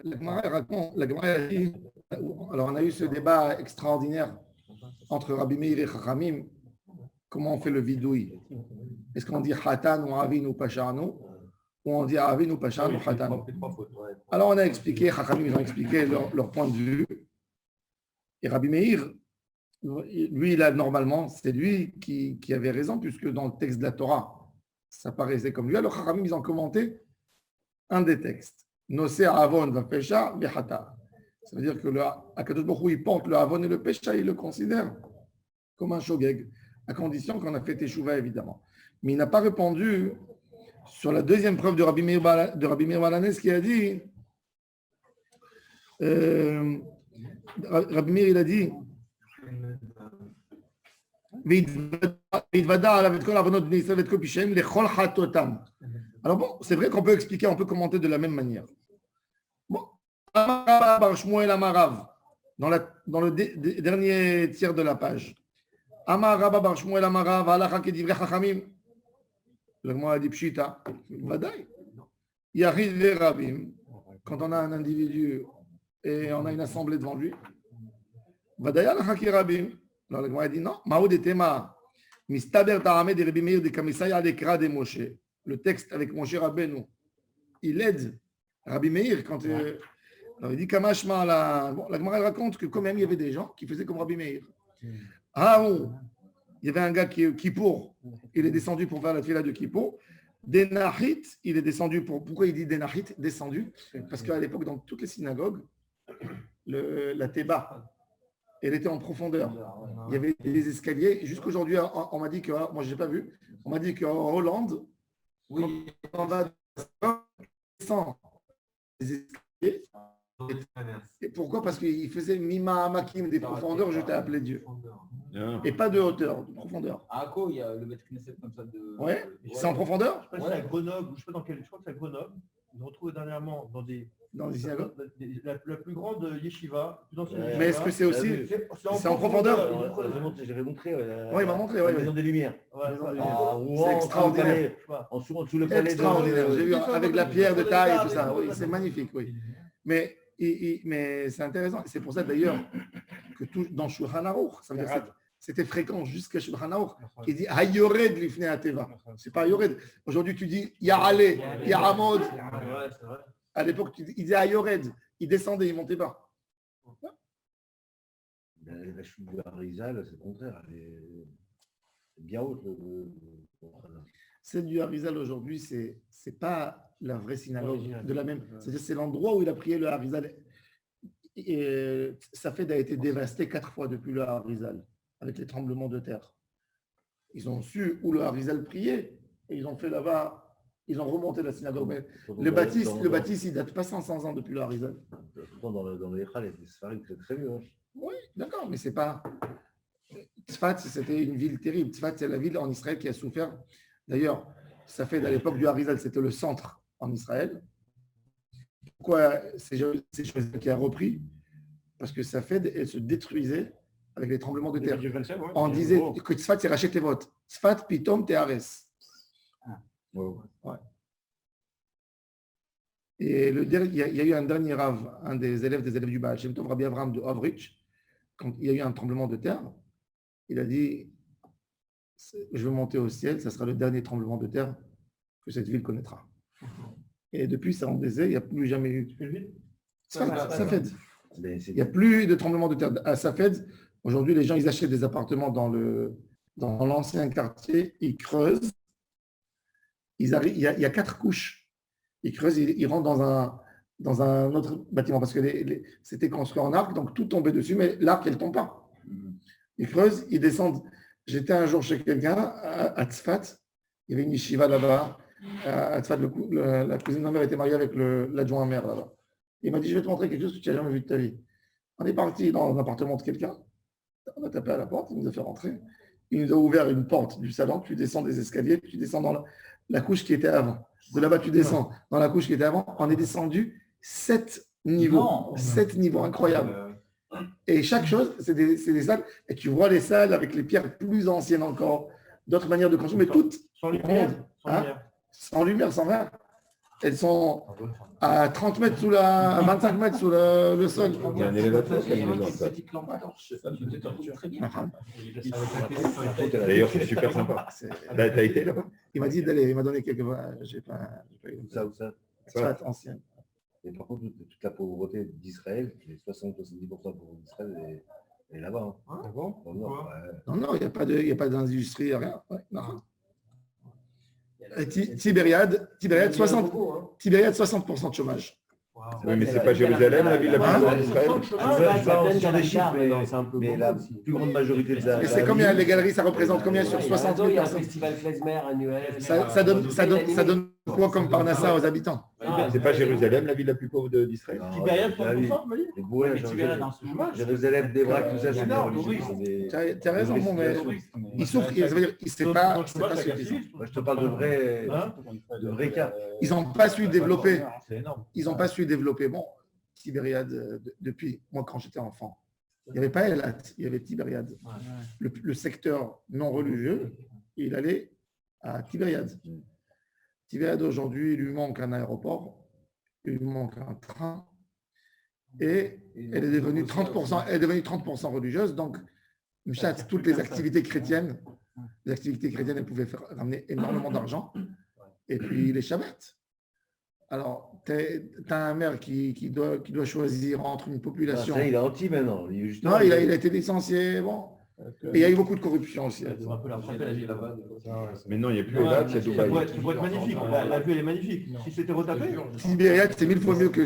la Gemara raconte, la Gemara dit, alors on a eu ce débat extraordinaire entre Rabbi Meir et Chachamim, comment on fait le vidouille? Est-ce qu'on dit Hatan ou Avin ou Pacharnu, ou on dit Avin ou Pacharnu ou Hatan? Alors on a expliqué, Chachamim ils ont expliqué leur point de vue, et Rabbi Meir, lui, là, normalement, c'est lui qui avait raison, puisque dans le texte de la Torah, ça paraissait comme lui. Alors, Chachamim, ils ont commenté un des textes. Nosé avon va pesha vehata. Ça veut dire que Akadosh Baruch Hu, il porte le avon et le pesha, il le considère comme un shogeg, à condition qu'on a fait teshuva, évidemment. Mais il n'a pas répondu sur la deuxième preuve de Rabbi Meir Balanès qui a dit Rabbi Meir, il a dit alors bon, c'est vrai qu'on peut expliquer, on peut commenter de la même manière. Bon, dans le dernier tiers de la page. Amar Rabba bar Shmuel Amarav, halacha kedivre chachamim. Le mot a dit pshita. Vadaï. Yahid Rabim. Quand on a un individu et on a une assemblée devant lui, Vadaï halacha ki Rabim. Alors le Gemara a dit non. Maoud et Tema. Mistaber ta'amed de Rabbi Meir de Kamisaya dekra de Moshe. Le texte avec Moshe Rabbeinu, il aide Rabbi Meir quand alors il dit Kamashma la Gemara raconte que quand même il y avait des gens qui faisaient comme Rabbi Meir. Il y avait un gars qui Kippour, il est descendu pour faire la fila de Kippour. Denachit, il est descendu pour. Pourquoi il dit Denachit, descendu? Parce qu'à l'époque, dans toutes les synagogues, la Théba, elle était en profondeur. Il y avait des escaliers. Jusqu'aujourd'hui, on m'a dit que, moi je n'ai pas vu, on m'a dit qu'en Hollande, quand on va descendre les escaliers. Et pourquoi? Parce qu'il faisait Mima Amakim, des profondeurs, je t'ai appelé Dieu. Et pas de hauteur, de profondeur. À Akko, il y a le Beth Knesset comme ça de. Ouais, c'est en profondeur? Je sais pas si c'est à Grenoble, ou je sais pas dans quel. Je crois que c'est à Grenoble. Ils ont retrouvé dernièrement dans des synagogues. La plus grande yeshiva. Mais est-ce que c'est aussi. C'est en profondeur? J'avais montré. Oui, il m'a montré. La maison des Lumières. C'est extraordinaire. En dessous le palais. Extraordinaire. J'ai vu avec la pierre de taille et tout ça. Oui, c'est magnifique, oui. Mais c'est intéressant. C'est pour ça d'ailleurs que dans Shulchan Aruch, ça veut dire c'était fréquent jusqu'à Shulchan Aruch, qui dit Hayored lifnei ateva. C'est pas Hayored. Aujourd'hui, tu dis Ya'ale, Ya'amod. À l'époque, il disait Hayored. Il descendait, il montait pas. La chute de Harizal, c'est le contraire. Elle est bien haute. Celle du Harizal aujourd'hui, c'est pas la vraie synagogue de la même. C'est-à-dire c'est l'endroit où il a prié le Harizal. Safed a été dévasté 4 fois depuis le Harizal, avec les tremblements de terre. Ils ont su où le Harizal priait, et ils ont fait là-bas, ils ont remonté la synagogue. Mais le bâtisse, il date pas 500 ans depuis le Harizal. Dans le Echal, c'est très mieux. Oui, d'accord, mais c'est pas. Tzfat, c'était une ville terrible. Tzfat, c'est la ville en Israël qui a souffert. D'ailleurs, Safed, à l'époque du Harizal, c'était le centre en Israël. Pourquoi c'est Jérusalem qui a repris? Parce que Safed, elle se détruisait avec les tremblements de terre. On disait que Tzfat, c'est racheté vote. Tzfat, pitom, tehares. Ouais. Et il y a eu un dernier rave, un des élèves du Baal Shem Tov, Rabbi Avraham de Ovrich, quand il y a eu un tremblement de terre, il a dit je veux monter au ciel, ça sera le dernier tremblement de terre que cette ville connaîtra. Et depuis, ça en disait, il n'y a plus jamais eu. Safed. Il n'y a plus de tremblement de terre à Safed. Aujourd'hui, les gens, ils achètent des appartements dans l'ancien quartier, ils creusent. Il y a 4 couches. Ils creusent, ils rentrent dans un autre bâtiment parce que c'était construit en arc, donc tout tombait dessus, mais l'arc, elle ne tombe pas. Ils creusent, ils descendent. J'étais un jour chez quelqu'un à Tzfat, il y avait une yeshiva là-bas. À Tzfat, la cousine de ma mère était mariée avec l'adjoint maire là-bas. Il m'a dit je vais te montrer quelque chose que tu n'as jamais vu de ta vie. On est parti dans l'appartement de quelqu'un, on a tapé à la porte, il nous a fait rentrer. Il nous a ouvert une porte du salon, tu descends des escaliers, tu descends dans la couche qui était avant. De là-bas, tu descends dans la couche qui était avant. On est descendu 7 niveaux. 7 niveaux, incroyable. Et chaque chose, c'est des salles. Et tu vois les salles avec les pierres plus anciennes encore, d'autres manières de construire, mais toutes. Sans lumière. Sans lumière, sans rien. elles sont à 30 mètres à 25 mètres sous le sol. Il y a un élévateur qui a une maison. Petite lampe torche. Très bien. D'ailleurs, c'est super sympa. T'as été là-bas? Il m'a dit d'aller, il m'a donné quelques. J'ai pas eu Où ça Soit ancienne. Et par contre, toute la pauvreté d'Israël, les 60-70% de pauvreté d'Israël est là-bas. Ah bon? Non, il n'y a pas d'industrie, rien. Ouais, non. Tibériade, 60% de chômage. Oui, mais c'est pas Jérusalem, la ville la plus grande d'Israël. Je vais sur des chiffres, mais la plus grande majorité de Et c'est combien les galeries, ça représente combien sur 60 000 Il y a un personnes? festival klezmer annuel. Ça donne quoi comme Parnassa aux habitants? C'est pas Jérusalem, la ville la plus pauvre d'Israël. Tibériade, 30%, tu m'as dit? Jérusalem, Débrak, tout ça, c'est des religieux. Tu as raison, bon, mais ils souffrent, ça veut dire, c'est pas suffisant. Moi, je te parle de vrais cas. Ils n'ont pas su développer. C'est énorme. Ils n'ont pas su développer. Bon, Tibériade, depuis, moi, quand j'étais enfant, il n'y avait pas Elat, il y avait Tibériade. Le secteur non religieux, il allait à Tibériade. Tibériade, aujourd'hui, il lui manque un aéroport, il lui manque un train, et elle est devenue 30%, religieuse. Donc, Mchat, toutes les activités chrétiennes, elles pouvaient ramener énormément d'argent. Et puis les Shabbats. Alors, tu as un maire qui doit choisir entre une population. Il est anti maintenant. Non, il a été licencié. Bon. Et il y a eu beaucoup de corruption aussi. C'est un peu la ville là-bas. Mais non, il n'y a plus Elat, il y a Dubaï. Ça pourrait être magnifique. La vue, elle est magnifique. Si c'était retapé. Tibériade, c'est 1000 fois mieux que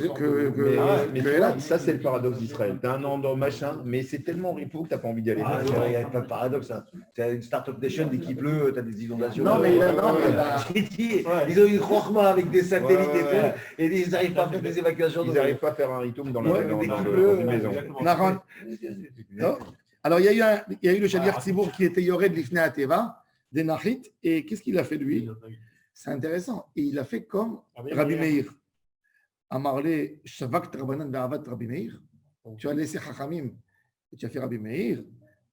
Mais tu vois, ça, c'est le paradoxe d'Israël. Tu as un endroit machin, mais c'est tellement ripou que tu n'as pas envie d'y aller. Il n'y a pas de paradoxe. Tu as une start-up nation, dès qu'il pleut, tu as des inondations. Non, mais ils ont une croix avec des satellites et tout, et ils n'arrivent pas à faire des évacuations. Ils n'arrivent pas à faire un ritoum dans une maison. Alors, il y a eu le Shalir Tzibour qui était Yored Lifnei Ateva, des Nachit, et qu'est-ce qu'il a fait lui? C'est intéressant. Et il a fait comme Rabbi Meir. Amarle Shavak Rabanan Ve'avat Rabbi Meir. Tu as laissé Chachamim et tu as fait Rabbi Meir.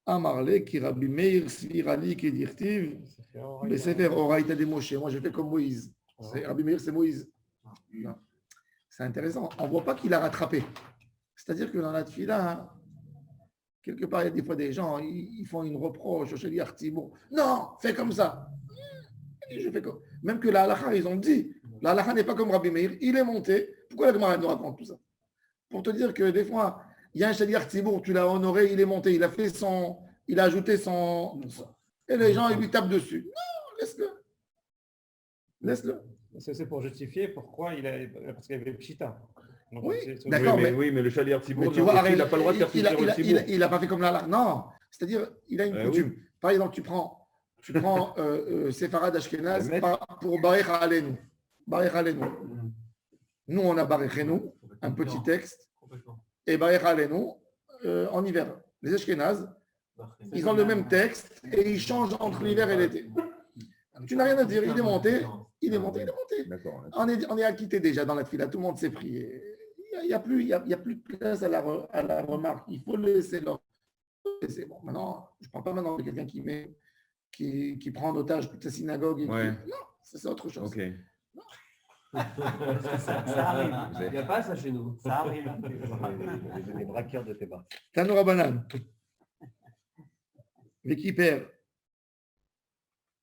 Amarle qui Rabbi Meir Svirali qui dirtiv le Sefer Oraïta de Moshe. Moi, je fais comme Moïse. Rabbi Meir, c'est Moïse. C'est intéressant. On ne voit pas qu'il a rattrapé. C'est-à-dire que dans la tefila, quelque part, il y a des fois des gens, ils font une reproche au Shalir Tzibour. Non, fais comme ça. Je fais comme... Même que la halakha, ils ont dit, la halakha n'est pas comme Rabbi Meir, il est monté. Pourquoi la Gemara nous raconte tout ça? Pour te dire que des fois, il y a un Shalir Tzibour, tu l'as honoré, il est monté, il a ajouté son... Et les gens, ils lui tapent dessus. Non, laisse-le. Laisse-le. C'est pour justifier pourquoi parce qu'il y avait Pshita. Oui, d'accord, mais le Shalir Tzibour, tu vois, il n'a pas le droit de faire Tzibour. Il n'a pas fait comme la... Non, c'est-à-dire, il a une coutume. Oui. Par exemple, tu prends Sefarad Ashkenaz pour Barech Alenu. Barech Alenu. Nous, on a Barech Alenu, un petit texte, et Barech Alenu en hiver. Les Ashkenaz, ils ont le même texte et ils changent entre l'hiver et l'été. Tu n'as rien à dire, il est monté. D'accord. On est acquitté déjà dans la fila, tout le monde s'est pris. Il n'y a plus de place à la remarque. Il faut laisser leur. C'est bon. Maintenant, je ne parle pas maintenant de quelqu'un qui prend en otage toute la synagogue. Non, c'est autre chose. Ok. Ça arrive. Il n'y a pas ça chez nous. Ça arrive. Les braqueurs de tes bas. Tanoura Banan. Vékiper.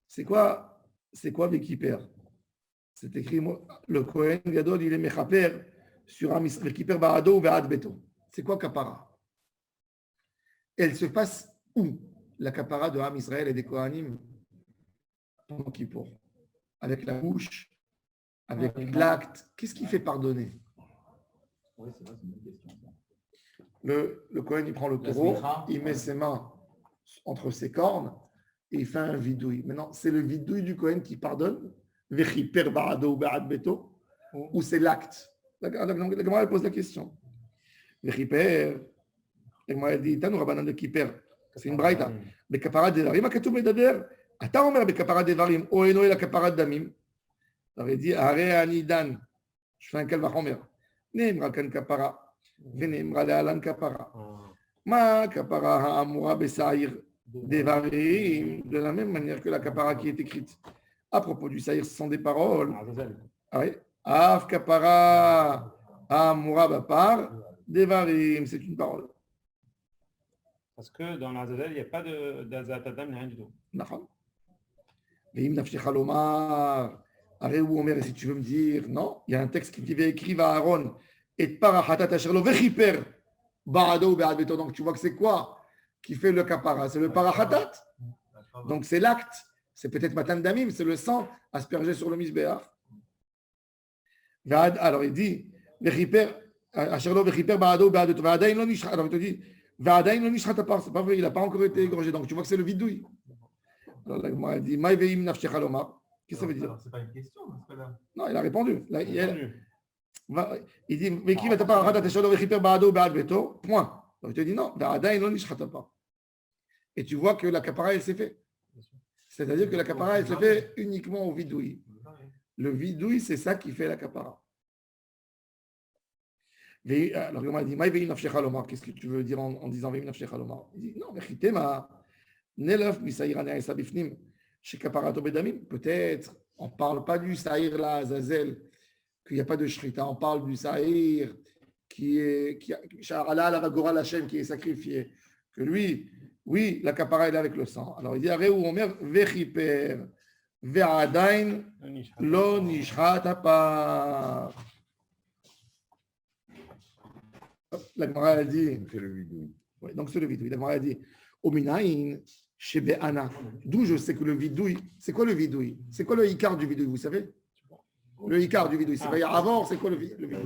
C'est quoi Vékiper? C'est écrit, le Kohen Gadol, il est Mechaper sur un Vékiper Barado ou Ve'ad Beto. C'est quoi Kapara? Elle se passe où? La Kapara de Ham Israël et des Kohanim pendant Kippour. Avec la bouche, avec l'acte. Qu'est-ce qui fait pardonner? Oui, c'est vrai, c'est une bonne question. Le Kohen, il prend le taureau, il met ses mains entre ses cornes et il fait un vidouille. Maintenant, c'est le vidouille du Kohen qui pardonne, Vechiper Barado ou Be'ad Beto, ou c'est l'acte? La Gemara pose la question. Vechiper, la Gemara dit, Tanu Rabbanan de Kiper, c'est une braïta. Bekapara devarim, akatoum medaber, ata omer bekapara devarim, o eno el akapara damim. Il aurait dit, Are anidan, je fais un kalvachomer. Neemra kan kapara, veneemra lealan kapara. Ma kapara ha'amura besaïr devarim, de la même manière que la kapara qui est écrite. À propos du saïr, ce sont des paroles. Ah oui, Af kapara amura bapar devarim. C'est une parole. Parce que dans l'Azazel, il n'y a pas d'Azat Adam, rien du tout. Nachon. Veim nafshecha lomar. Areu Omer, et si tu veux me dire, non, il y a un texte qui dit écrit à Aaron et parahatat asher lo vechiper barado be'ad beto. Donc tu vois que c'est quoi qui fait le kapara? C'est le parahatat. Donc c'est l'acte. C'est peut-être matan damim, c'est le sang aspergé sur le misbéach. Alors il dit vechiper asher lo vechiper barado be'ad beto. Va'adain lo nishchat. Alors il te dit va'adain lo nishchat apar. C'est pas vrai, il n'a pas encore été égorgé. Donc tu vois que c'est le vidouille. Alors la Gemara dit maï veim nafshecha lomar. Qu'est-ce que ça veut dire? C'est pas une question, c'est pas là. Non, il a répondu. Là, il dit mais qui va te parler de Shalom Vechiper Baado Be'ad Beto? Point. Donc il te dit non. Et tu vois que la capara elle s'est fait. C'est-à-dire que la capara elle se fait uniquement au vidouille. Le vidouille c'est ça qui fait la capara. Alors il m'a dit Maï Ve'im Nafshecha Lomar. Qu'est-ce que tu veux dire en disant Ve'im Nafshecha Lomar? Il dit non. Vechitema Nelaf Misaïra Ne'esa Bifnim. Chez Kaparato Bedamim, peut-être, on ne parle pas du Saïr là, Azazel, qu'il n'y a pas de Shrita, on parle du Saïr qui est sacrifié, que lui, oui, la kapara est avec le sang. Alors il dit, Areu Omer, Vechiper, Ve'adain, Lo Nishrat Apar. La Gemara a dit, C'est le vidouille. ouais, donc c'est le vidouille. La Gemara a dit, Ominaïn, chez Béana. D'où je sais que le vidouille, c'est quoi le vidouille? C'est quoi le Icar du vidouille, vous savez? Le Icar du vidouille, c'est pas avant, c'est quoi le vidouille?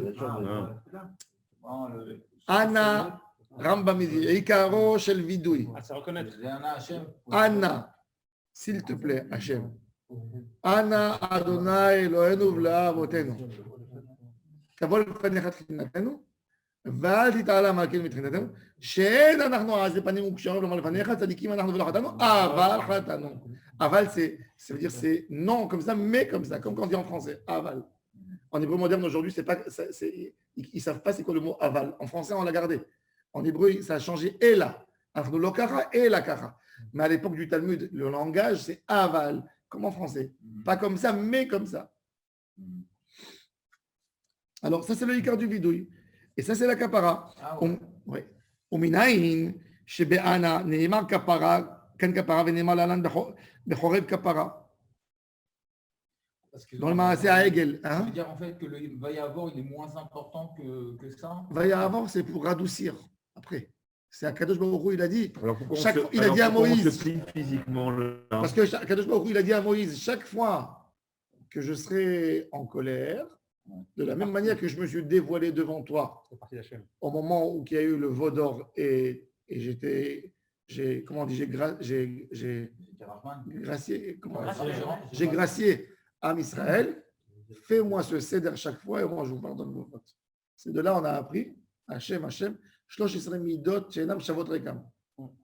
Anna, Rambamidi, Ikaro chez le vidouille. Ah, c'est reconnaître. Anna, s'il te plaît, Hachem. Anna Adonai Eloheinu v'la'avotenu. תבוא לפניך תחינתנו, ואל תתעלה מעל מתחינתנו, שאין אנחנו עזי פנים וקשרים לומר לפניך, צדיקים אנחנו ולא חטאנו, אבל חטאנו. Aval, ça veut dire c'est non comme ça, mais comme ça, comme quand on dit en français, aval. En hébreu moderne aujourd'hui, c'est pas, ils ne savent pas c'est quoi le mot aval. En français, on l'a gardé. En hébreu, ça a changé et là. Alors, le kara et la kara. Mais à l'époque du Talmud, le langage, c'est aval, comme en français. Pas comme ça, mais comme ça. Alors, ça, c'est le ikar du vidouille. Et ça, c'est la kapara. Ouais. Ominaïn, chez Be'ana, Neymar kapara, kan kapara, veneymar lalan bechoreb kapara. Dans le Maaseh à Hegel. Ça veut dire en fait que le Vayavar, il est moins important que ça. Vayavar, c'est pour radoucir. Après, c'est Akadosh Baruch Hu, il a dit. Il a dit à Moïse. Parce que Akadosh Baruch Hu, il a dit à Moïse, chaque fois que je serai en colère, de la même manière que je me suis dévoilé devant toi, au moment où il y a eu le veau d'or et j'ai gracié Am Israël, fais-moi ce céder chaque fois et moi je vous pardonne vos fautes. C'est de là on a appris Hachem, Shlosh Yisrael Midot, Shenam Shavot Rekam.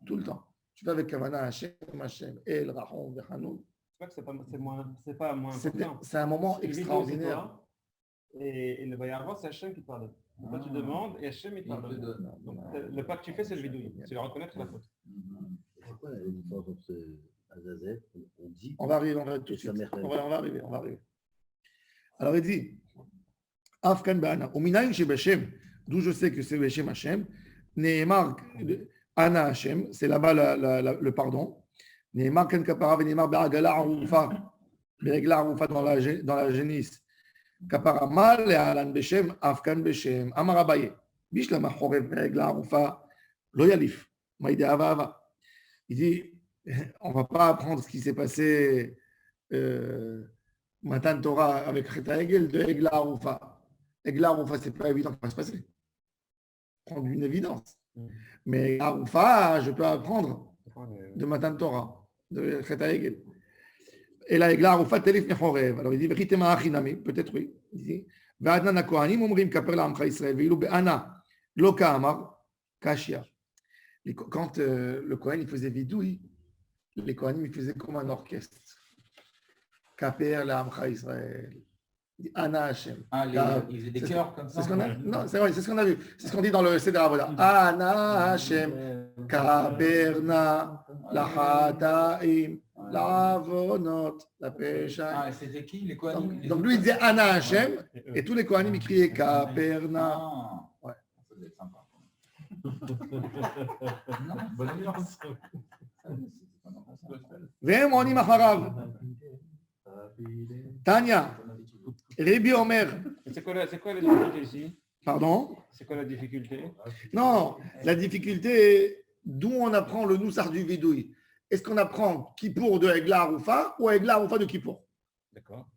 Tout le temps. Tu fais avec Kavana Hachem, El Rahon, Vechanoun. C'est pas moins important. C'est un moment extraordinaire. Et le Vayavar, c'est Hachem qui te pardonne. Toi, tu demandes et Hachem il te pardonne. Donc, le pas que tu fais, c'est le vidouille. C'est le reconnaître la faute. C'est quoi la différence entre Azazel, on dit. On va arriver, on va tout de suite. On va arriver. Alors il dit, Afkan Ba'ana, Uminayin chez Beshem, d'où je sais que c'est Beshem Hachem, Nehemar Ana Hachem, c'est là-bas le pardon. Nehemar Ken Kapara, Nehemar Be'agala Arufa, Be'agala Arufa dans la génisse. Kapara Mal et Alan Beshem, Afkan Beshem, Amar Abaye, Bishlama Chorev Be'agala Arufa, Lo Yalif, Maïde Ava. Il dit, on ne va pas apprendre ce qui s'est passé Matan Torah avec Cheta Egel de Egla Arufa. Egla Arufa, ce n'est pas évident que ça va se passer. Prendre une évidence. Mais Arufa, je peux apprendre de Matan Torah, de Cheta Egel. Et là, Egla Arufa, Telif Mechorev. Alors il dit, Vechitema Achinami, peut-être oui. Il dit, Ve'adnan HaKohanim omrim kaper la'amcha Yisrael, ve'ilu be'ana lo ka'amar kashia. Quand le Kohen il faisait vidouille, les Kohanim ils faisaient comme un orchestre. Kaper l'Amcha Israël. Ana Hashem. Ils faisaient des chœurs comme ça. Non, c'est vrai, c'est ce qu'on a vu. C'est ce qu'on dit dans le Seder Avoda. Ana Hashem. Kaperna Lachataim. La Avonot, la Pécha. Ah, c'était qui les Kohanim? Donc lui, il disait Ana Hachem, et tous les Kohanim, ils criaient Kaperna. Ah, Ouais. Ça doit être sympa. Bonne ambiance. Vem Onim Acharav. Tanya, Rabbi Omer. C'est quoi la difficulté ici? Pardon? C'est quoi la difficulté? Non, la difficulté est d'où on apprend le Noussar du Vidouille. Est-ce qu'on apprend Kippour de Egla Aroufa ou Egla Aroufa de Kippour? D'accord.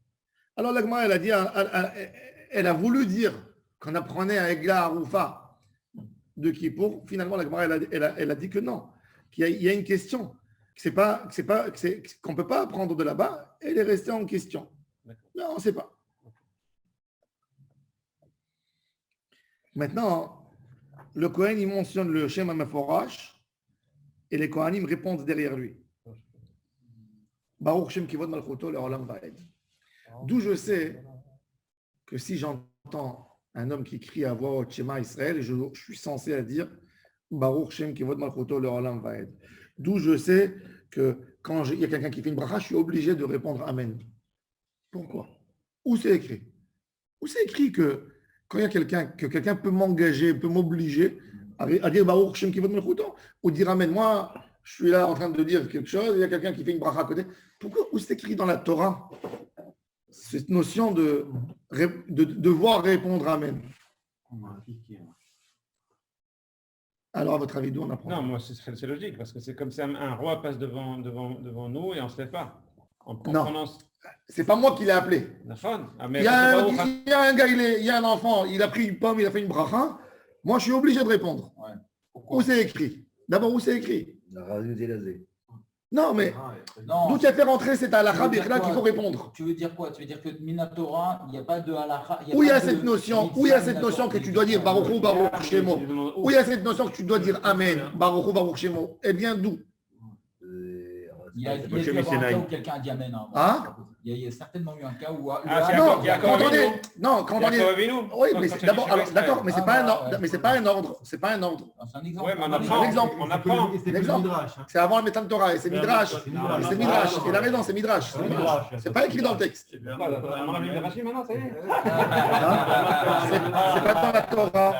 Alors la Gemara, elle a dit, elle a voulu dire qu'on apprenait à Egla Aroufa de Kippour. Finalement, la Gemara, elle a dit que non, qu'il y a une question, qu'on ne peut pas apprendre de là-bas. Elle est restée en question. Non, on ne sait pas. Maintenant, le Kohen, il mentionne le Shem HaMeforash et les Kohanim répondent derrière lui. Baruch Shem Kivod Malchuto Le'olam Va'ed. D'où je sais que si j'entends un homme qui crie à voix haute Shema Israël, je suis censé à dire Baruch Shem Kivod Malchuto Le'olam Va'ed. D'où je sais que quand il y a quelqu'un qui fait une bracha, je suis obligé de répondre Amen. Pourquoi? Où c'est écrit? Où c'est écrit que quand il y a quelqu'un, que quelqu'un peut m'engager, peut m'obliger à dire Baruch Shem Kivod Malchuto ou dire Amen? Moi, je suis là en train de dire quelque chose, il y a quelqu'un qui fait une bracha à côté. Pourquoi? Où c'est écrit dans la Torah cette notion de devoir répondre Amen? Alors, à votre avis, d'où on apprend? Non, moi, c'est logique, parce que c'est comme si un roi passe devant nous et on ne se lève pas. Non, c'est pas moi qui l'ai appelé. Mais il y a un gars, il y a un enfant, il a pris une pomme, il a fait une bracha. Moi, je suis obligé de répondre. Ouais. Où c'est écrit? D'abord, où c'est écrit? Non, mais d'où tu as fait rentrer cette halakha là qu'il faut répondre? Tu veux dire quoi? Tu veux dire que Minatora, il n'y a pas de halakha? Où il y a cette notion? Où il y a cette notion que tu dois dire Baruch Hu, Baruch Shemo? Où il y a cette notion que tu dois dire Amen, Baruch Hu, Baruch Shemo? Elle vient d'où? Il y a eu un cas où quelqu'un a dit Amen. Hein? Il y a certainement eu un cas où. Non, quand on est. Oui, mais d'abord, d'accord, mais c'est pas un ordre. Mais c'est pas un ordre. C'est pas un ordre. C'est un exemple. Oui, mais on apprend. On apprend. C'est avant le Métan Torah et c'est Midrash. C'est Midrash. Il a raison, c'est Midrash. C'est pas écrit dans le texte. On a vu Rashi maintenant, ça y est. C'est pas dans la Torah.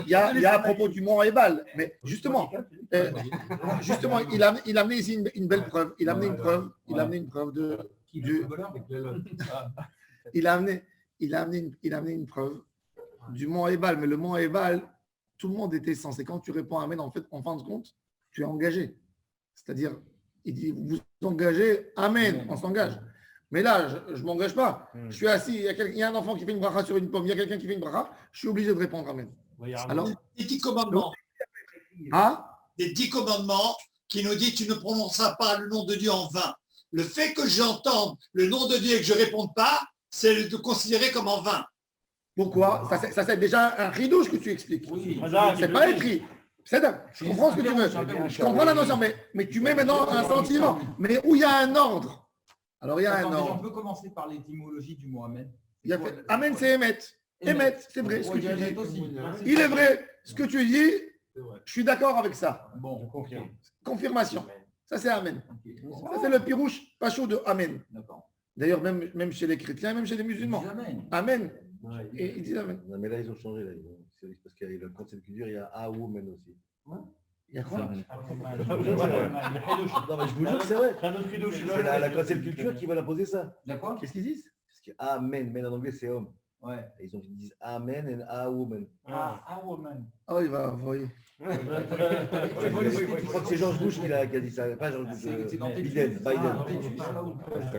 Il y a à propos du mont Ebal. Mais justement, il a amené ici une belle preuve. Il a amené une preuve de. Il a amené une preuve du mont Ebal. Mais le mont Ebal, tout le monde était censé. Quand tu réponds Amen, en fait, en fin de compte, tu es engagé. C'est-à-dire, il dit, vous vous engagez, Amen, on s'engage. Mais là, je ne m'engage pas. Je suis assis, il y a un enfant qui fait une bracha sur une pomme, il y a quelqu'un qui fait une bracha, je suis obligé de répondre Amen. Alors, les 10 commandements. Hein? Les 10 commandements qui nous disent tu ne prononceras pas le nom de Dieu en vain. Le fait que j'entende le nom de Dieu et que je ne réponde pas, c'est de considérer comme en vain. Pourquoi? Ça c'est déjà un ridouche que tu expliques. Oui. C'est pas écrit. Je comprends ce que tu veux. Je comprends la notion, mais tu mets maintenant un sentiment. Mais où il y a un ordre? Alors il y a un ordre. On peut commencer par l'étymologie du mot Amen. Amen, c'est émettre. Émettre, c'est vrai ce que tu dis. Il est vrai. Ce que tu dis, je suis d'accord avec ça. Bon, confirmation. Ça, c'est Amen. Ça, c'est le pirouche pachou de Amen. D'ailleurs, même chez les chrétiens, même chez les musulmans. Amen. Et ils disent Amen. Non, mais là, ils ont changé. Là. Parce qu'il y a le concept culture, il y a A ou Amen aussi. Il y a quoi? Non, mais je vous jure, c'est vrai. C'est la concept culture qui va la poser ça. D'accord. Qu'est-ce qu'ils disent? Parce que Amen, mais en anglais, c'est homme. Ouais. Et ils disent Amen et A woman. A woman. Oh, il va envoyer. Je crois que c'est George Bush qui a dit ça. Pas George Bush. Biden. Ça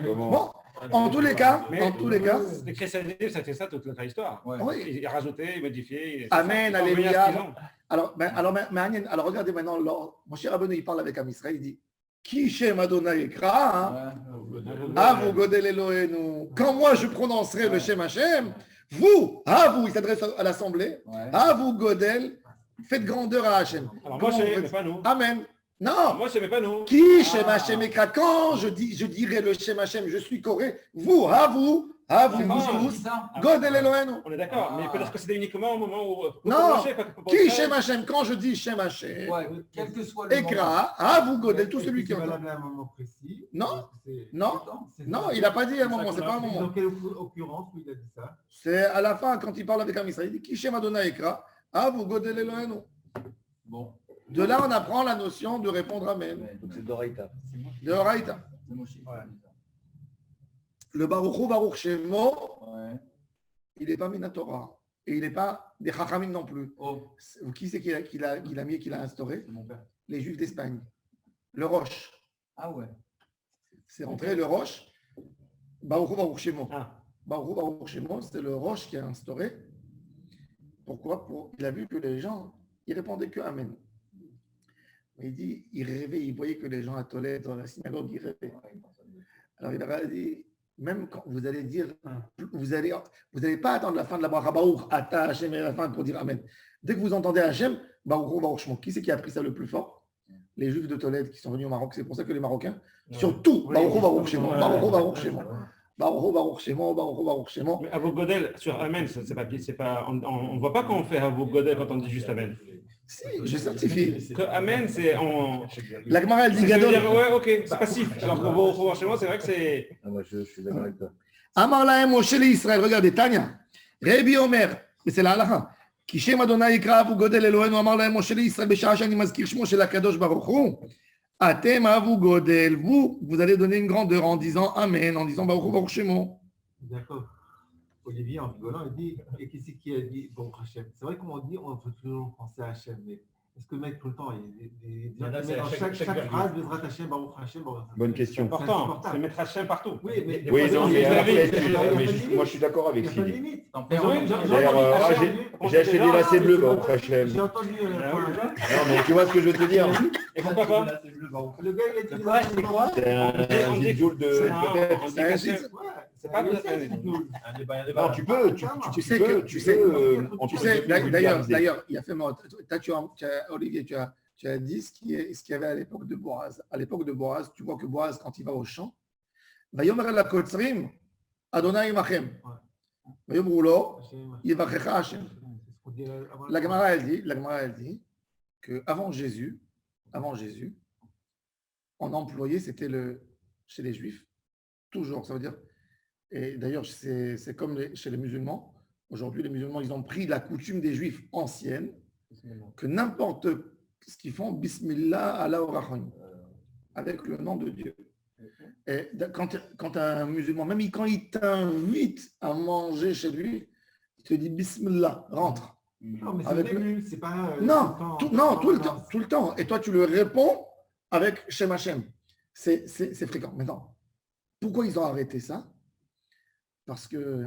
commence. Bon, en tous les cas. Les chrétiens, ça fait ça toute notre histoire. Oui. Il a rajouté, il modifié. Amen, alléluia. Alors, regardez maintenant, mon cher Rabbeinu, il parle avec Am Israël, il dit Ki Shem Adonai Ekra, Avu Godel Elohenu. Quand moi je prononcerai le Shem Hashem, vous, il s'adresse à l'assemblée, Avu Godel, faites grandeur à Hashem. Alors moi, je ne sais pas nous. Amen. Non. Moi, je ne sais pas nous. Qui Shem Hashem Ekra, quand je dirai le Shem Hashem, je suis coré, vous, Avu Ah, Zeus, Godel Elohenu. On est d'accord, mais peut-être que c'était uniquement au moment où. Non, qui Shem Hashem, quand je dis Shem Hashem, Ouais, quel que soit le Ekra, Avu Godel, tout celui qui va entend. l'amener à un moment précis. Non, C'est- non, c'est- non, il n'a pas dit à un moment, c'est pas un Dans moment. quelle occurrence où il a dit ça? C'est à la fin, quand il parle avec Amisraël, il dit qui Shem Adonai Ekra, Avu Godel Elohenu. Bon, De là, on apprend la notion de répondre Amen, Donc c'est Doraïta. de Horaïta. c'est Moshe. Le Baruch Hu, Baruch Shemo, Ouais. il n'est pas Minatora. Et il n'est pas des Chachamim non plus. Oh, Qui c'est qu'il a mis et qu'il a instauré? c'est mon père. Les Juifs d'Espagne. Le Roche. Ah ouais. C'est rentré le Roche. Baruch Hu, Baruch Shemo. Ah. Baruch Hu, Baruch Shemo, c'est le Roche qui a instauré. Pourquoi? Il a vu que les gens, ils répondaient que Amen. Il dit, il rêvait, il voyait que les gens à Tolède, dans la synagogue, ils rêvaient. Alors il leur a dit, même quand vous allez dire, vous n'allez pas attendre la fin de la bracha Baruch, Ata Hashem et la fin pour dire Amen. Dès que vous entendez Hashem, Baruch Hu, Baruch Shemo. Qui c'est qui a appris ça le plus fort? Les Juifs de Tolède qui sont venus au Maroc. C'est pour ça que les Marocains, surtout, Baruch Hu, Baruch Shemo, BaruchHu, Baruch Shemo. Baruch Hu, Baruch Shemo, Baruch Hu, Baruch Shemo. Mais Avou Godel sur Amen, c'est pas, on ne voit pas quand on fait Avou Godel quand on dit juste Amen. Si, je certifie. Que Amen, c'est on. La Gemara, elle dit Ça veut Gadol. dire, ouais, ok, c'est passif. Alors pour vous, chez moi, c'est vrai que c'est. Ah, moi, je suis d'accord avec toi. Amar lahem Moshe Israël. Regardez, Tanya. Rabbi Omer, et c'est la halakha. כי שם אדוני יקרא אבו גודל אלוהינו, אמר להם משה לישראל בשעה שאני מזכיר שמו של הקדוש ברוך הוא. אתם אבו גודל, vous allez donner une grandeur en disant Amen, en disant Baruch Hu, Baruch Shemo. D'accord. Olivier, en rigolant, il dit, et qui c'est qui a dit bon Hachem? C'est vrai qu'on dit, on peut toujours penser à Hachem, mais est-ce que le mec, tout le temps, dans chaque phrase, Bezrat Hachem, Baruch Hachem, Baruch Hachem. Bonne question. C'est important, c'est mettre Hachem partout. Oui, mais Oui, non, mais la vie, moi je suis d'accord avec il n'y a pas de Sylvie. limite. T'en Ils perds ont un. une- D'ailleurs, j'ai acheté des lacets bleus, Baruch Hashem. J'ai entendu Non, mais tu vois ce que je veux te dire? Et pourquoi pas? le gars, il a dit. Quoi, c'est quoi? C'est un zidjoul de. On dit Hachem. Ouais, C'est pas tout à fait. Non, tu peux, Tu sais que, tu sais, d'ailleurs, d'ailleurs, il a fait mort. Olivier, tu as dit ce qu'il y avait à l'époque de Boaz. À l'époque de Boaz, tu vois que Boaz, quand il va au champ, Vayomer la kotzrim, Adonai imachem. Vayomru lo, yivachecha Hashem. La Gemara, elle dit que avant Jésus, on employait, c'était chez les Juifs, toujours, ça veut dire. Et d'ailleurs, c'est comme chez les musulmans. Aujourd'hui, les musulmans, ils ont pris la coutume des Juifs ancienne, que n'importe ce qu'ils font, Bismillah, Allah Rahim, avec le nom de Dieu. Et quand un musulman, même quand il t'invite à manger chez lui, il te dit Bismillah, rentre. Non, mais c'est Avec au début, c'est pas. Non, tout le temps. Et toi, tu le réponds avec Shem Hashem. C'est fréquent. Maintenant, pourquoi ils ont arrêté ça? Parce que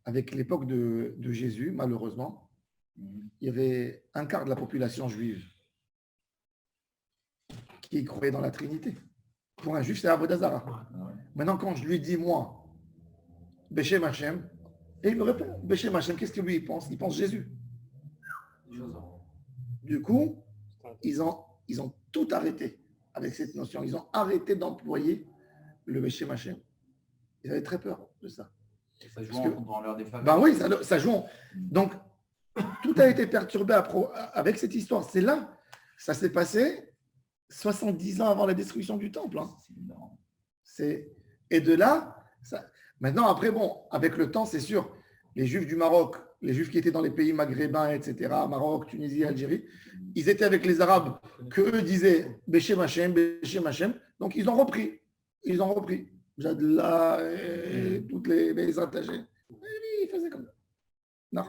avec l'époque de Jésus, malheureusement, il y avait un quart de la population juive qui croyait dans la Trinité. Pour un juif, c'est Avodah Zarah. Maintenant, quand je lui dis, moi, Beshem Hashem, et il me répond, Beshem Hashem, qu'est-ce que lui il pense? Il pense Jésus. Du coup, ils ont tout arrêté avec cette notion. Ils ont arrêté d'employer le Beshem Hashem. Ils avaient très peur de ça. Ça joue dans l'heure des familles. Ben oui, ça joue. Donc, tout a été perturbé avec cette histoire. C'est là, ça s'est passé 70 ans avant la destruction du temple. Hein. Et de là, maintenant, après, bon, avec le temps, c'est sûr, les Juifs du Maroc, les Juifs qui étaient dans les pays maghrébins, etc., Maroc, Tunisie, Algérie, ils étaient avec les Arabes, que eux disaient Beshem Hashem, Beshem Hashem. Donc, ils ont repris. Jadla et toutes les attachés. Ils faisaient comme ça. Non.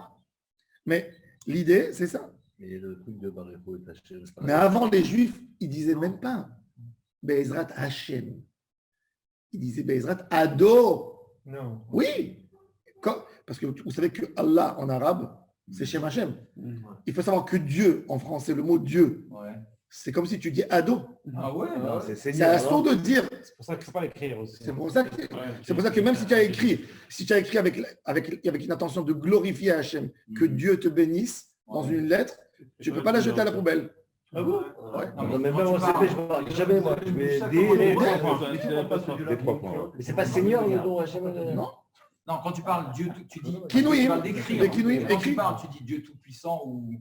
Mais l'idée, c'est ça. Et le truc de Baruch Hu et Hashem. Mais avant, les Juifs, ils disaient même pas Be'ezrat Hashem. Ils disaient Be'ezrat Ado. Non. Oui. Parce que vous savez que Allah en arabe, c'est Shem Hashem. Il faut savoir que Dieu, en français, le mot Dieu, c'est comme si tu dis Ado. Ah ouais, c'est un son de dire. C'est pour ça qu'il ne faut pas l'écrire aussi. C'est pour ça que même si tu as écrit, avec une intention de glorifier Hachem, que Dieu te bénisse dans une lettre, tu ne peux pas la jeter à la poubelle. Ah bon? Ouais. Non, mais même en CP, je ne parle jamais, moi. Je mets Les des. 3 points. Les 3 points. Mais c'est pas Seigneur, il y a donc Hashem. Non. Non, quand tu parles Dieu, tu dis. Kinouim, tu parles d'écrire. des kinouim Quand tu écrits. parles, tu dis Dieu tout-puissant ou.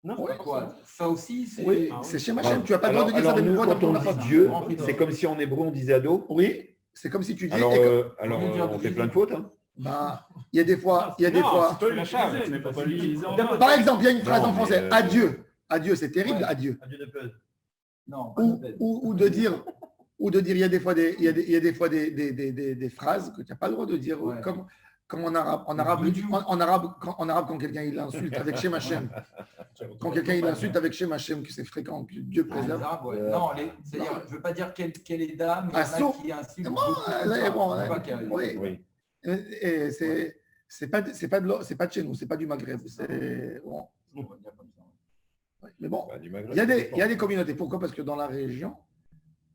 Non, Ouais. Quoi. Ça aussi, c'est. Oui, Ah oui. c'est chez Machem. Tu n'as pas le droit de dire ça Alors, avec nous, voix quand dans on ton dit phrase. Dieu, c'est comme si en hébreu on disait ado. Oui, c'est comme si tu dis. Alors, on on fait plein de fautes. Hein. Bah, il y a des fois. c'est toi la chave, mais faut pas l'utiliser en vain. Par exemple, il y a une phrase Non, en français. mais, Adieu. Adieu, c'est terrible. Ouais. Adieu. Adieu de peine. Non, pas de peine. Ou de dire. Ou de dire, il y a des fois des phrases que tu n'as pas le droit de dire. Ouais. Comme en arabe. En arabe, quand quelqu'un il insulte avec Shem Hashem. Quand quelqu'un il insulte avec Shem Hashem, que c'est fréquent, que Dieu Les préserve. Arabes, ouais. Non, c'est-à-dire, je ne veux pas dire quelle est dame, mais il y en Assaut. a qui insultent. Bon, beaucoup comme ça. bon, Je sais pas quel- oui. Oui. Et c'est pas de chez nous, c'est pas du Maghreb. C'est bon. On va dire comme ça. Ouais, mais bon, Bah, du Maghreb, il y a ça des dépend. communautés. Pourquoi? Parce que dans la région,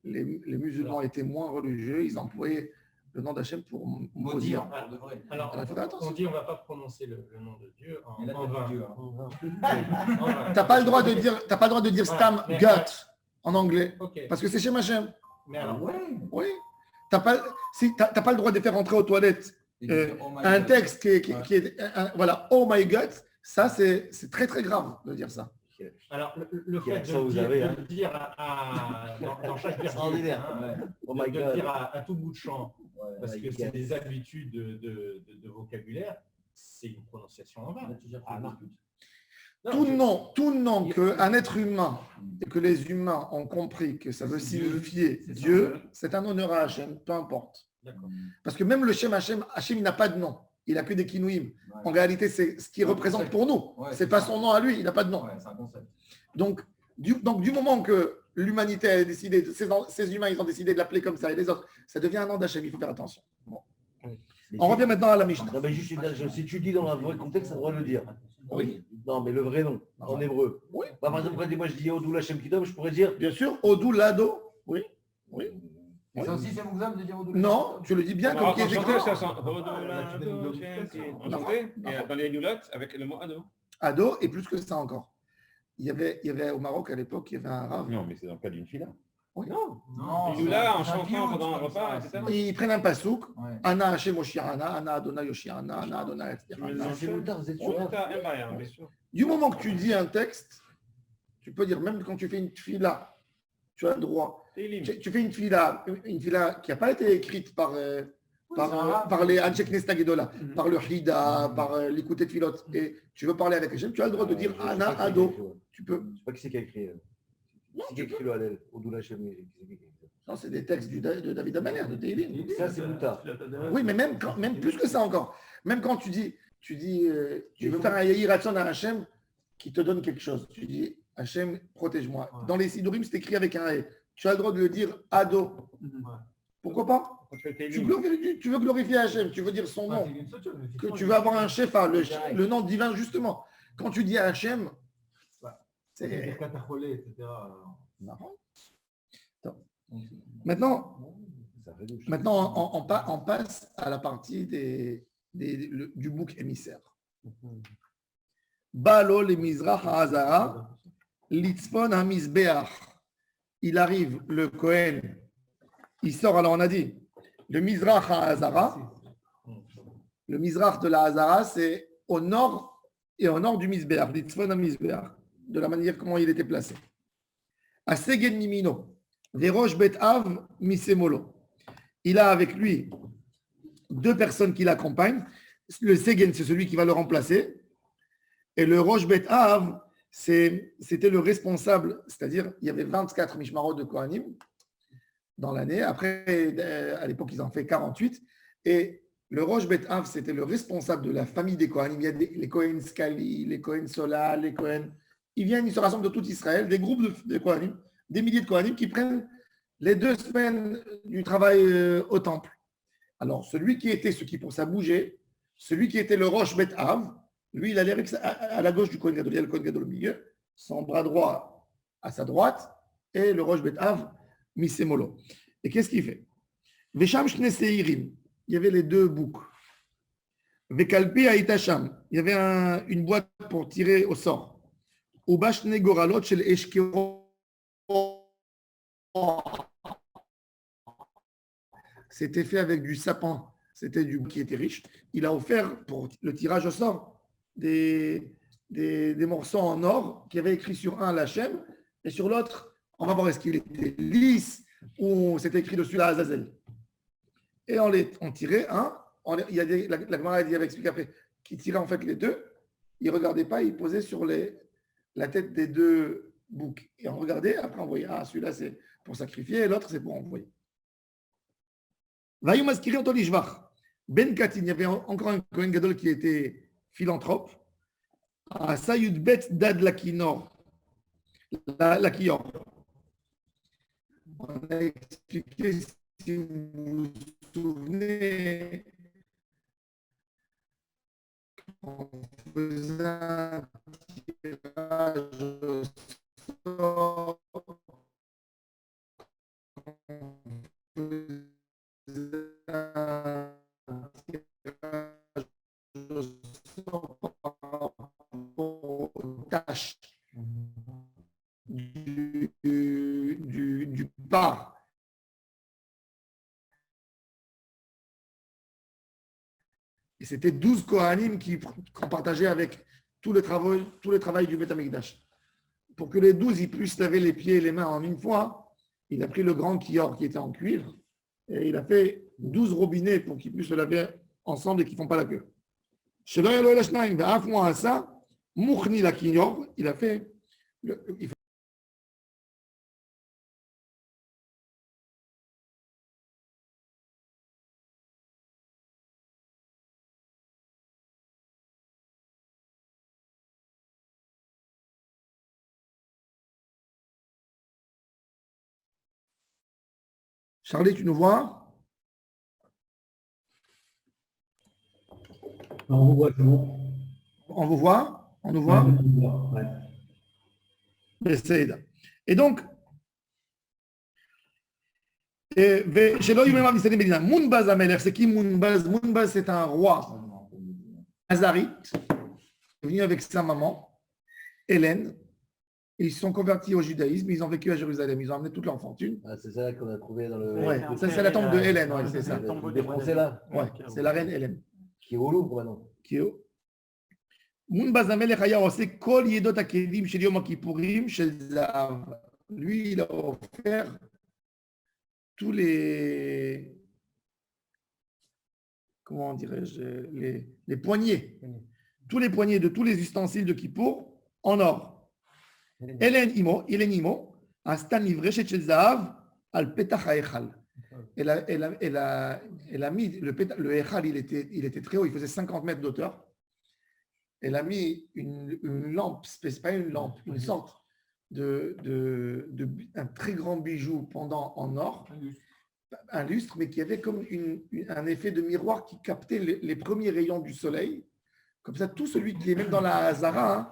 les musulmans étaient moins religieux. Ils employaient le nom d'Hachem pour Maudire, maudire. pour de vrai. Alors, Alors, il faut faire attention. on dit on ne va pas prononcer le nom de Dieu en Et là, vain. t'as Dieu, hein. En vain. T'as pas le droit de dire Stam mais- gut en anglais Ok. parce que c'est chez Hachem. Mais alors, Ouais. Oui. T'as pas le droit de faire rentrer aux toilettes Et de dire, oh my un God. texte qui est voilà, oh my God, ça c'est très très grave de dire ça. alors, le fait Ça, de vous dire, avez, de hein. le dire dans chaque verset, Extraordinaire. Oh my de le God. dire à tout bout de champ, parce my que c'est God. des habitudes de vocabulaire, c'est une prononciation en vain. Ah, non. Non, Tout nom qu'un être humain et que les humains ont compris que ça veut C'est Dieu. signifier C'est ça. Dieu, c'est un honneur à Hachem, peu importe. D'accord. Parce que même le Shem Hachem, il n'a pas de nom. Il n'a que des kinouim. En réalité, c'est ce qu'il Ouais, représente c'est- pour nous. ouais, C'est c'est pas ça. son nom à lui, il n'a pas de nom. Ouais, c'est un concept. Donc, du moment que l'humanité a décidé, ces humains, ils ont décidé de l'appeler comme ça et les autres, ça devient un nom d'Hachem, il faut faire attention. Bon. On revient maintenant à la Mishnah. Non, mais juste, si tu dis dans un vrai contexte, ça doit le dire. Oui. Non, mais le vrai nom, en hébreu. Oui. Bah, par exemple, quand moi je dis Odou Lachem Kidom, je pourrais dire. Bien sûr, Odou Lado, oui. Oui. Et ça aussi, c'est Mougzam de dire au Non, tu le dis bien comme Alors, qui est enchanté, écrit. ça sent. Enchanté, et dans les Nulat, avec le mot ado. Ado, et plus que ça encore. Il y avait au Maroc à l'époque, il y avait un rave. Non, mais c'est dans le cas d'une fila. Non, Non, les Nulat en c'est un chantant vieux, pendant un comme repas, ça, etc. Ils prennent un pasouk, Ouais. Ana Hashem Oshiana, Ana Adonai Yoshiana, Ana Adonai etc. C'est plus tard, vous êtes Oui, sûr. t'as un bail, bien sûr. Du moment que tu dis un texte, tu peux dire, même quand tu fais une fila, tu as le droit. Télim. Tu fais une fila qui n'a pas été écrite par les Anshek Nestagedola, par le Hida, par l'écouté de Philot, et tu veux parler avec Hachem, tu as le droit de dire Je sais Ana pas qui Ado. écrit, ouais. Tu peux. Je sais pas qui c'est qui a écrit. Qui a écrit le Hallel, Odou Lachem. Non, c'est des textes de David Ameller, de Tehillim. Ça, c'est plus tard. Oui, mais même plus que ça encore. Même quand tu veux faire un Yahi Ratson à Hachem qui te donne quelque chose. Tu dis Hachem, protège-moi. Dans les Sidurim, c'est écrit avec un E. Tu as le droit de le dire Ado. Pourquoi pas? On fait Tu Télim. veux glorifier Hachem, tu veux dire son nom, que tu veux avoir un chef, le nom divin justement. Quand tu dis Hachem, c'est marrant. Attends. Maintenant, on passe à la partie du bouc émissaire. Balo le Mizrach Hazara, Litzpon HaMizbeach. Il arrive, le Kohen, il sort, alors on a dit, le Mizrach Hazara, le Mizrach de la Hazara, c'est au nord et au nord du Mizbeach, Litzpon HaMizbeach, de la manière comment il était placé. À Segen Mimino, Verosh Bet Av Misemolo. Il a avec lui deux personnes qui l'accompagnent. Le Segen, c'est celui qui va le remplacer. Et le Rosh Bet Av, c'était le responsable, c'est-à-dire il y avait 24 Mishmarot de Kohanim dans l'année. Après, à l'époque, ils en fait 48. Et le Rosh Bet Av, c'était le responsable de la famille des Kohanim. Il y a les Kohen Skali, les Kohen Sola, les Kohen. Ils viennent, ils se rassemblent de tout Israël, des groupes de Kohanim, des milliers de Kohanim qui prennent les 2 semaines du travail au temple. Alors, celui qui était, ce qui pour ça bougeait, celui qui était le Rosh Bet Av, lui, il allait à la gauche du Kohen Gadol, il y a le Kohen Gadol au milieu, son bras droit à sa droite, et le Rosh Bet Av, Misemolo. Et qu'est-ce qu'il fait? Vesham Shne Seirim, il y avait les 2 boucs. Vekalpi Aitasham, il y avait une boîte pour tirer au sort. Ubashne Goralot Shel Eshkero. C'était fait avec du sapin c'était du qui était riche. Il a offert pour le tirage au sort des morceaux en or qui avaient écrit sur un l'Hachem et sur l'autre, on va voir est-ce qu'il était lisse ou c'était écrit dessus la Azazel. Et on tirait un. Il y a la Gemara avait expliqué après qu'il tirait en fait les deux. Il ne regardait pas, il posait sur la tête des deux boucs. Et on regardait, après on voyait, ah celui-là c'est pour sacrifier et l'autre c'est pour envoyer. Ben Katin, il y avait encore un Kohen Gadol qui était philanthrope. À Sayud Bet Dad Lakinor. La Kior. On a expliqué, si vous vous souvenez, on faisait un tirage au sort. On faisait un tirage au sort par rapport aux tâches du bar. Et c'était 12 Kohanim qui partageaient avec tout le travail du Beth Amikdash. Pour que les 12 ils puissent laver les pieds et les mains en une fois, il a pris le grand kior qui était en cuivre et il a fait 12 robinets pour qu'ils puissent se laver ensemble et qu'ils ne font pas la queue. Chez l'Oyalo El Ashnaim, à mois à ça, Mouchni la kior, il a fait. Charlie, tu nous vois? On vous voit, c'est bon. On vous voit? On nous voit? Ouais. Et donc, Mounbaz Ameler, c'est qui Mounbaz? Mounbaz, c'est un roi azarite, venu avec sa maman, Hélène. Ils se sont convertis au judaïsme, ils ont vécu à Jérusalem, ils ont amené toute leur fortune. Ah, c'est ça qu'on a trouvé dans le. Ouais, ça c'est la tombe de Hélène, ouais, c'est ça. Des Français là. Ouais, c'est la reine Hélène. Qui est au Louvre maintenant. Qui est au. Mounbaz Amelech Haya Oseh Kol Yedot HaKelim Shel Yom HaKippurim Shel Zahav. Lui, il a offert tous les. Comment dirais-je? Les poignées. Tous les poignets de tous les ustensiles de Kippour en or. Hélène Imo, un stan livré chez Zahav al Petach HaEchal. Elle a mis le Echal, il était très haut, il faisait 50 mètres d'auteur. Elle a mis une lampe, c'est pas une lampe, une sorte un très grand bijou pendant en or, un lustre, mais qui avait comme un effet de miroir qui captait les premiers rayons du soleil. Comme ça, tout celui qui est même dans la Hazara, hein,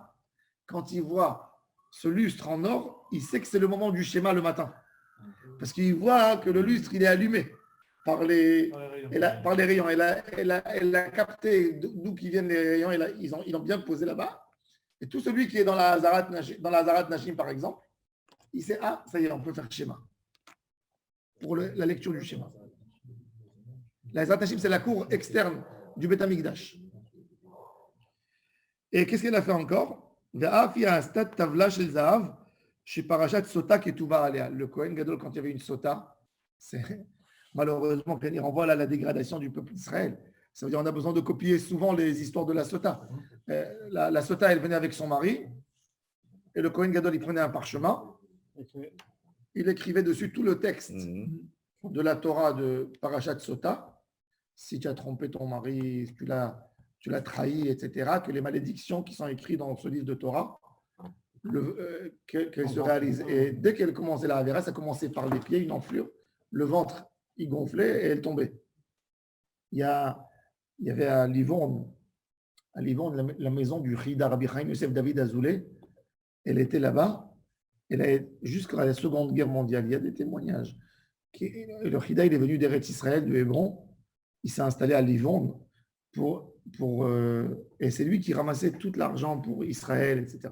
quand il voit ce lustre en or, il sait que c'est le moment du schéma le matin. Parce qu'il voit que le lustre, il est allumé par les rayons. Elle a capté d'où viennent les rayons. Ils ont bien posé là-bas. Et tout celui qui est dans la Hazarat Nashim, par exemple, il sait, ah, ça y est, on peut faire le schéma. Pour la lecture du schéma. La Hazarat Nashim, c'est la cour externe du Beth Amikdash. Et qu'est-ce qu'elle a fait encore? Le Kohen Gadol, quand il y avait une sota, malheureusement, il renvoie à la dégradation du peuple d'Israël. Ça veut dire qu'on a besoin de copier souvent les histoires de la sota. La sota, elle venait avec son mari, et le Kohen Gadol, il prenait un parchemin, il écrivait dessus tout le texte de la Torah de Parashat Sota. Si tu as trompé ton mari, tu l'as trahi, etc., que les malédictions qui sont écrites dans ce livre de Torah, qu'elles se réalisent. Et dès qu'elle commençait la Havera, ça commençait par les pieds, une enflure, le ventre, il gonflait et elle tombait. Il y avait à Livourne, la maison du Chida Rabbi Chaim Yosef David Azoulay, elle était là-bas, jusqu'à la Seconde Guerre mondiale, il y a des témoignages. Le Chida, il est venu d'Eretz Israël, de Hébron, il s'est installé à Livourne, et c'est lui qui ramassait tout l'argent pour Israël, etc.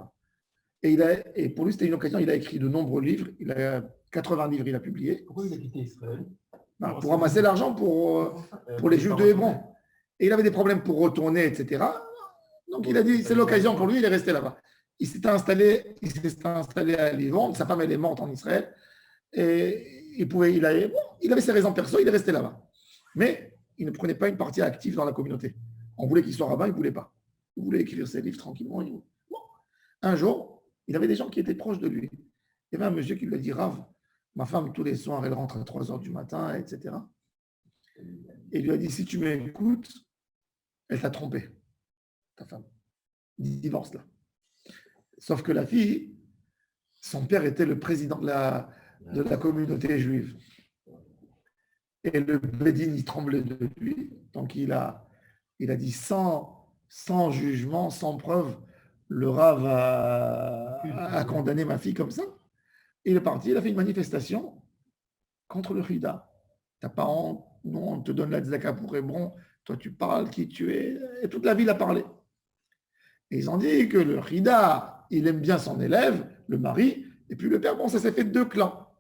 Et pour lui, c'était une occasion, il a écrit de nombreux livres, il a 80 livres, il a publié. Pourquoi il a quitté Israël? pour ramasser l'argent pour les Juifs de Hébron. Et il avait des problèmes pour retourner, etc. Donc il a dit, c'est l'occasion pour lui, il est resté là-bas. Il s'est installé à Livon, sa femme elle est morte en Israël, et il avait ses raisons perso, il est resté là-bas. Mais il ne prenait pas une partie active dans la communauté. On voulait qu'il soit rabbin, il ne voulait pas. Il voulait écrire ses livres tranquillement. Bon. Un jour, il avait des gens qui étaient proches de lui. Il y avait un monsieur qui lui a dit, Rav, ma femme, tous les soirs, elle rentre à 3 heures du matin, etc. Et il lui a dit, si tu m'écoutes, elle t'a trompé, ta femme. Divorce là. Sauf que la fille, son père était le président de la communauté juive. Et le Bédine, il tremblait de lui. Donc il a dit sans jugement, sans preuve, le Rav a condamné ma fille comme ça. Il est parti, il a fait une manifestation contre le Hida. T'as pas honte? Non, on te donne la tzedaka pour Hébron. Toi, tu parles qui tu es. Et toute la ville a parlé. Et ils ont dit que le Hida, il aime bien son élève, le mari, et puis le père, bon, ça s'est fait 2 clans.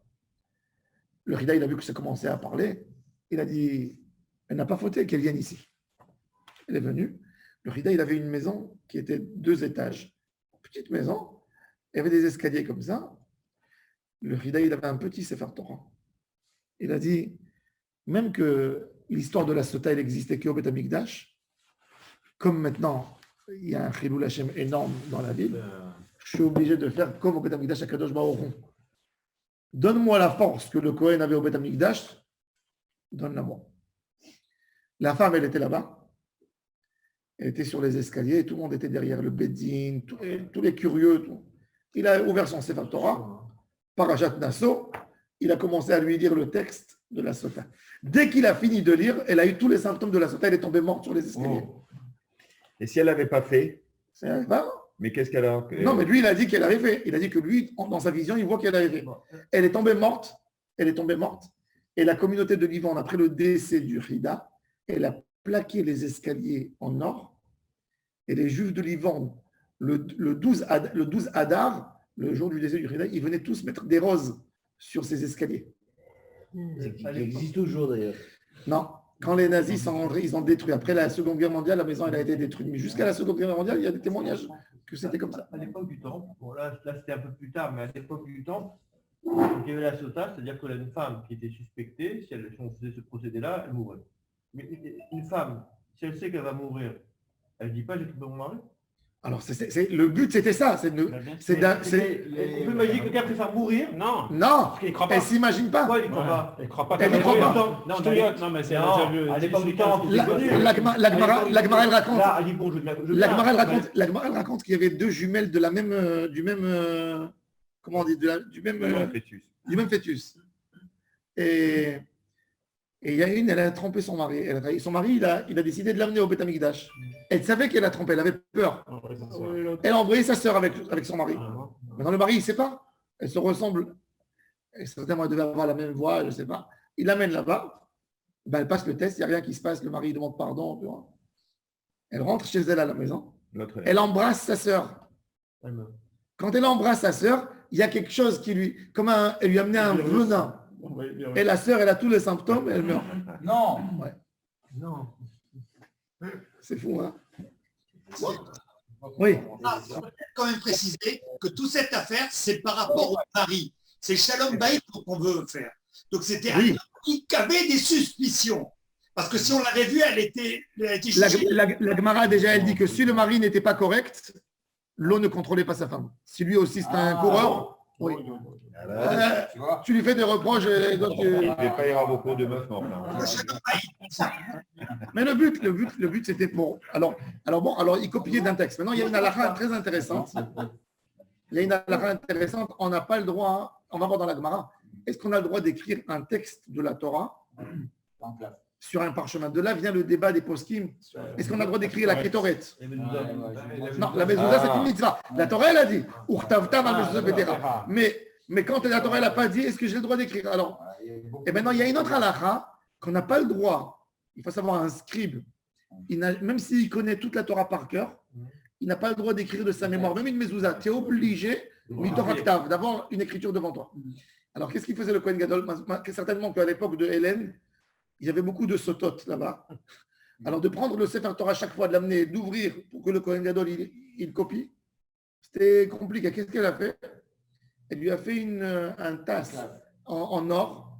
Le Hida, il a vu que ça commençait à parler. Il a dit, elle n'a pas fauté qu'elle vienne ici. Elle est venue. Le Hida, il avait une maison qui était 2 étages. Petite maison. Il y avait des escaliers comme ça. Le Hida, il avait un petit Sefer Torah. Il a dit, même que l'histoire de la Sota, elle existait qu'au Beth Amikdash, comme maintenant, il y a un Chilul Hashem énorme dans la ville, je suis obligé de faire comme au Beth Amikdash à Kadosh Baruch Hu. Donne-moi la force que le Kohen avait au Beth Amikdash, donne-la-moi. La femme, elle était là-bas. Elle était sur les escaliers et tout le monde était derrière le Bédine, tous les curieux. Tout. Il a ouvert son Sefer Torah, Parashat Nasso, il a commencé à lui lire le texte de la Sota. Dès qu'il a fini de lire, elle a eu tous les symptômes de la Sota, elle est tombée morte sur les escaliers. Et si elle n'avait pas fait, bah, mais qu'est-ce qu'elle a? Non, mais lui, il a dit qu'elle avait fait. Il a dit que lui, dans sa vision, il voit qu'elle avait fait. Elle est tombée morte. Et la communauté de Livan, après le décès du Hida, elle a plaqué les escaliers en or. Et les Juifs de Livan, le 12 Adar, le jour du décès du Hida, ils venaient tous mettre des roses sur ces escaliers. Qui existe toujours d'ailleurs. Non. Quand les nazis sont rentrés, ils ont détruit. Après la Seconde Guerre mondiale, la maison elle a été détruite. Mais jusqu'à la Seconde Guerre mondiale, il y a des témoignages que c'était comme ça. À l'époque du Temple, bon là c'était un peu plus tard, mais à l'époque du Temple, il y avait la Sota, c'est-à-dire que une femme qui était suspectée, si on faisait ce procédé-là, elle mourrait. Mais une femme, si elle sait qu'elle va mourir, elle ne dit pas j'ai trouvé mon mari. Alors, le but, c'était ça. On peut imaginer que quelqu'un préfère mourir. Non, il croit pas. elle ne s'imagine pas. Pourquoi il ne croit pas? Elle ne croit pas. Elle ne croit pas. Non, mais c'est à l'époque du temps. La Gemara, elle raconte. Là, elle dit bon, La Gemara, elle raconte qu'il y avait 2 jumelles de la même, du même, comment on dit, du même fœtus. Et il y a une, elle a trompé son mari. Son mari, il a décidé de l'amener au Beth Amikdash. Elle savait qu'elle a trompé, elle avait peur. Elle a envoyé sa sœur avec son mari. Maintenant, le mari, il ne sait pas. Elle se ressemble. Certainement, elle devait avoir la même voix, je ne sais pas. Il l'amène là-bas. Ben, elle passe le test, il n'y a rien qui se passe. Le mari demande pardon. Tu vois. Elle rentre chez elle à la maison. Elle embrasse sa sœur. Quand elle embrasse sa sœur, il y a quelque chose qui lui. Elle lui a amené un venin. Et la sœur, elle a tous les symptômes et elle meurt. Non. Ouais. Non. C'est fou, hein? Oui. Je voudrais quand même préciser que toute cette affaire, c'est par rapport au mari. C'est Shalom Bayit qu'on veut faire. Donc c'était un homme qui avait des suspicions. Parce que si on l'avait vu, elle était jugée. La Gemara, déjà, elle dit que si le mari n'était pas correct, l'eau ne contrôlait pas sa femme. Si lui aussi c'est un coureur, oui. Tu lui fais des reproches. Et donc, Il ne devait pas y avoir beaucoup de meufs mortes. Mais le but, c'était pour. Alors, il copiait d'un texte. Maintenant, il y a une halakha très intéressante. On n'a pas le droit. On va voir dans la Gemara. Est-ce qu'on a le droit d'écrire un texte de la Torah sur un parchemin? De là vient le débat des poskim. Est-ce qu'on a le droit d'écrire la Kétoret? Non, la mezouza, c'est une mitzvah. La Torah, elle a dit. Mais quand la Torah n'a pas dit, est-ce que j'ai le droit d'écrire? Alors, et maintenant, il y a une autre halakha qu'on n'a pas le droit. Il faut savoir, un scribe, même s'il connaît toute la Torah par cœur, il n'a pas le droit d'écrire de sa mémoire. Même une mezouza, tu es obligé d'avoir une écriture devant toi. Alors, qu'est-ce qu'il faisait le Kohen Gadol? Certainement qu'à l'époque de Hélène, il y avait beaucoup de sototes là-bas. Alors de prendre le Sefer Torah à chaque fois, de l'amener, d'ouvrir pour que le Kohen Gadol il copie, c'était compliqué. Qu'est-ce qu'elle a fait? Elle lui a fait un tasse en or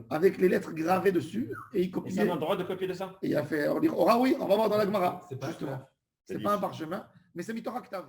avec les lettres gravées dessus et il Et copiait. ça, on a le droit de copier de ça? Et il a fait, on va dire, oui, on va voir dans la Gemara. C'est pas justement. clair. C'est pas un parchemin, mais c'est Mitorah Ktav.